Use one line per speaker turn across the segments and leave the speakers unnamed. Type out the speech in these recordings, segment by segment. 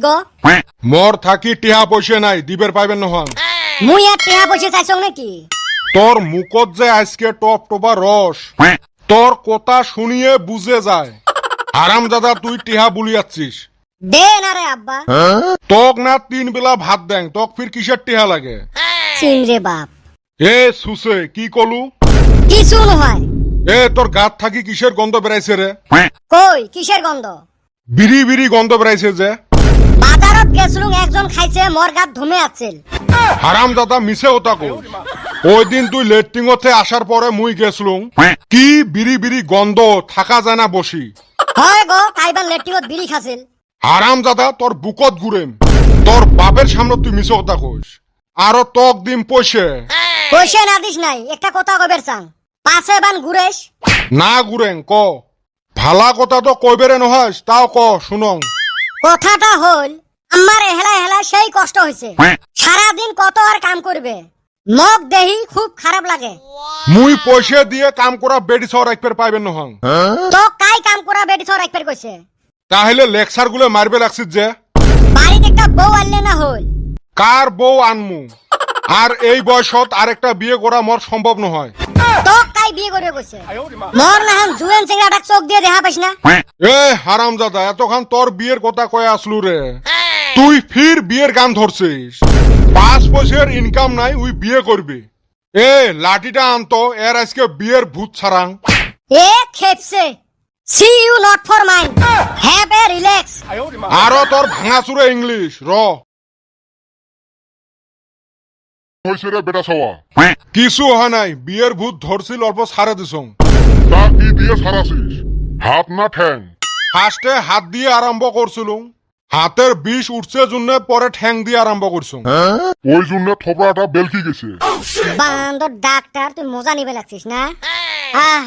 গো?
মোর থাকি টিহা পয়সা নাই, দিবের পাইবেন নহন।
মুই আর টেহা পয়সা চাইছো নাকি?
তোর মুখত যে আজকে টপ টপা রস, তোর কথা শুনিয়ে বুঝে যায় হারামজাদা তুই টিহা বুলিয়াচ্ছিস।
দে না রে আব্বা।
তোক না 3 বেলা ভাত দেন, তোক ফির কিসের টিহা লাগে?
চিনরে বাপ।
এ সুসে কি কলু?
কিছু নহয়।
এ তোর গাত থাকি কিসের গন্ধ বেড়াইছে রে?
কই কিসের গন্ধ?
বিড়ি বিড়ি গন্ধ বেড়াইছে যে।
বাজারত গেছলুম, একজন খাইছে, মোর গাত ধুমে আছিল।
হারামজাদা মিছে ওটা কই। ওই দিন তুই লেট্রিংতে আসার পরে মুই গেছলুম, কি বিড়ি বিড়ি গন্ধ, থাকা যায় না বসি।
হয় গো, কাইবার লেট্রিংত বিড়ি খাছিল।
হারামজাদা তোর বুকত ঘুরেম, তোর বাপের সামনে তুই মিছে কথা কইস। আরো তক দিম পয়সা।
পয়সা না দিস নাই, একটা কথা কইবের চাং। পাছে বান ঘুরেস।
না ঘুরেন ক, ভালা কথা তো কইবেরে নহাস, তাও ক শুনং।
কথাটা হল, আমার এহেলা এহেলা সেই কষ্ট হয়েছে। সারাদিন কত আর কাম করবে, মগ দেহি খুব খারাপ লাগে।
মুই পয়সা দিয়ে কাম করা বেডি সর একপের পাইবেন নহং।
তো কাই কাম করা বেটি সর একবার কইছে।
তাহলে লেকচার গুলো মারবে লাগছিস যে।
বাড়িতে একটা বউ আনলে না হল।
কার বউ আনমু? আর এই বয়সত আরেকটা বিয়ে করা মোর সম্ভব নহয়।
তো কাই বিয়ে করে কইছে। মোর না হাম জুয়েন সিংড়াটা চোখ দিয়ে দেখা পাইছ না।
এ হারামজাদা, এতক্ষণ তোর বিয়ের কথা কয়ে আসলু রে, তুই ফির বিয়ের গান ধরছিস। 5 পয়সার ইনকাম নাই, উই বিয়ে করবি। এ লাঠিটা আনতো, এর আজকে বিয়ের ভূত ছাড়াং।
এ খেপছে। See you not for mind, have a relax.
আরো তোর ভাঙাচুরে ইংলিশ র।
হয়েছে রে বেটা সওয়া?
কিছু হয় নাই, বিয়ের ভূত ধরছিল, অল্প ছাড়ে দিছং।
তা কি দিয়ে সারাছিস? হাত না ঠ্যাং?
ফার্স্টে হাত দিয়ে আরম্ভ করছিলুম, হাতের বিষ উঠছে জন্য পরে ঠ্যাং দিয়ে আরম্ভ করছুম।
ওই জন্য থোপড়াটা বেলকি গেছে।
বান্দর ডাক্তার, তুই মজা নিবে লাগছিস না? আহ,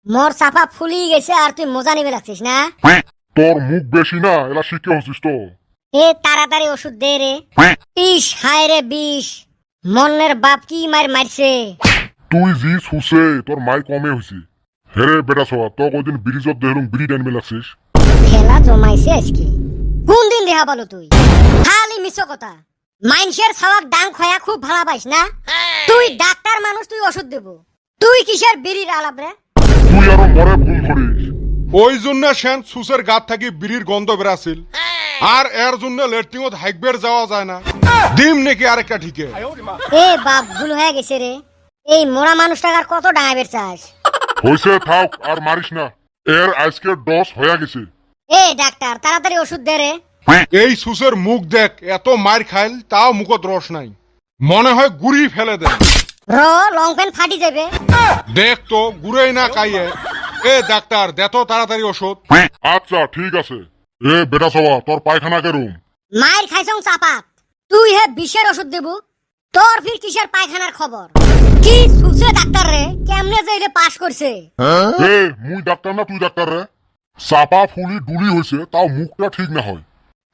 মোর চাপা ফুলি গেছে আর তুই মজা নিবে লাগছিস না?
তোর মুখ বেশি না, এলা শিখে হচ্ছিস তো।
এ তাড়াতাড়ি ওষুধ দে রে। ইস হায় রে বিষ, মনের বাপ কি মারছে।
তুই জি সুসে, তোর মাই কমে হয়েছে। হেরে বেটা সওয়া, তোকে ওই দিন ব্রিজত দেখলুম বিড়ি টানবে লাগছিস।
খেলা জমাইছে আজকে। কোন দিন দেখা পালো তুই? খালি মিছো কথা। মাইনসের ছাওয়াক ডাং খয়া খুব ভালো পাইস না? তুই ডাক্তার মানুষ, তুই ওষুধ দেব। তুই কিসের বিড়ির আলাপ রে?
তুই আরো মরে ভুল করিস।
ওই জন্য সেন সুসের গাত থাকি বিড়ির গন্ধ বেরাছিল। আর এর জন্য লেট্রিংত হাইকবের যাওয়া যায় না। ডিম নাকি আরেকটা ঠিকে।
এ বাপ, ভুল হয়ে গেছে রে। এই মোড়া মানুষটাকে আর কত ডাঙাবের চাস?
হয়েছে থাক, আর মারিস না। এর আজকে ডস হয়ে গেছে।
এ ডাক্তার, তাড়াতাড়ি ওষুধ দে রে।
এই সুসের মুখ দেখ, এত মার খাইল তাও মুখত রস নাই, মনে হয় গুড়ি ফেলে দেয়।
র লং প্যান্ট ফাটি যাবে।
দেখ তো গুড়েই না কাইয়ে। এ ডাক্তার, দে তো তাড়াতাড়ি ওষুধ।
আচ্ছা ঠিক আছে। এ বেটা সওয়া, তোর পায়খানা কেরুম?
মায়ের খাইছং চাপাত, তুই হে বিষের ওষুধ দেবু। তোর ফির কিসের পায়খানার খবর? কি সুসে ডাক্তার রে, কেমনে যে এটা পাস করছে?
এ মুই ডাক্তার না তুই ডাক্তার রে? চাপা ফুলি ডুলি হয়েছে, তাও মুখটা ঠিক না হয়।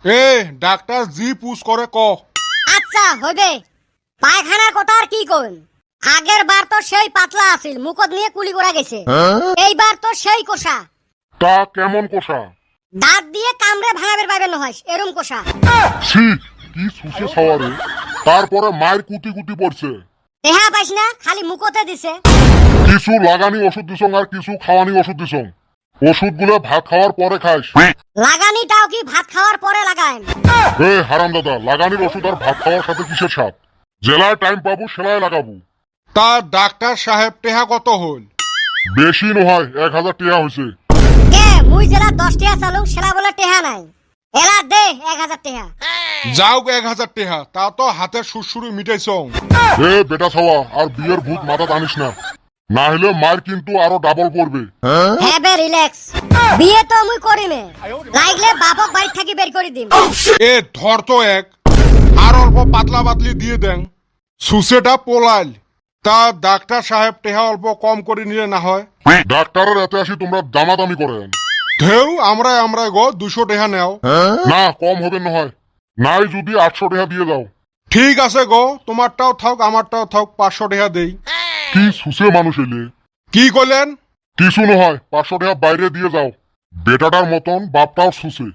এ ডাক্তার জি পুষ করে ক।
আচ্ছা হইবে, পায়খানার কথা আর কি কইম। আগের বার তো সেই পাতলা আছিল, মুখত নিয়ে কুলি করা গেছে। এইবার তো সেই কোষা,
তা কেমন কোষা?
দাঁত দিয়ে কামড়ে ভাঙাবের পাইবেন নহয় এরম কোষা।
ছি, কি সুসে সওয়ারে। তারপরে মায়ের কুটি কুটি পড়ছে।
দেহা পাইস না, খালি মুখতে দিছে।
কিছু লাগানি ওষুধ দিছং আর কিছু খাওয়ানি ওষুধ দিছং। ওষুধগুলো ভাত খাওয়ার পরে খাইস।
লাগানিটাও কি ভাত খাওয়ার পরে লাগাইম?
এ হারাম দাদা, লাগানির ওষুধ আর ভাত খাওয়ার সাথে কিসের সাথ? জেলায় টাইম পাবো সেলায় লাগাবো।
তা ডাক্তার সাহেব টেহা কত হল?
বেশি নহয়, 1000 টাকা হয়েছে।
কে মুই জেলা 10 টাকা চালুং, সেলা বলে টেহা নাই। এলা দে 1000 টাকা।
যাও 1000 টেহা, তা তো হাতের সুরসুরি মিটাইছং।
এ বেটা সওয়া, আর বিয়ের ভূত মাথা টানিস না, না হলে মার কিন্তু আরো ডাবল পড়বে।
হ্যাবে রিল্যাক্স, বিয়ে তো মুই করিমে, লাগলে বাপক বাড়ি থাকি বের করে দিম।
এ ধর তো এক, আর অল্প পাতলা পাতলি দিয়ে দেন, সুসেটা পোলাইল। তা ডাক্তার সাহেব টেহা অল্প কম করে নিলে না হয়?
ডাক্তারের এতে আসি তোমরা দামাদামি করেন।
ঢেউ আমরা গো 200 টেহা নেও।
না কম হবে নহয়, নাই যদি 800 টাকা দিয়ে যাও।
ঠিক আছে গো, তোমারটাও থাক আমারটাও থাক, 500 টেহা দেই।
কি সুসে মানুষ এলে।
কি কইলেন?
কিছু নহয়, 500 টাকা বাইরে দিয়ে যাও। বেটাটার মতন বাপটাও সুসে।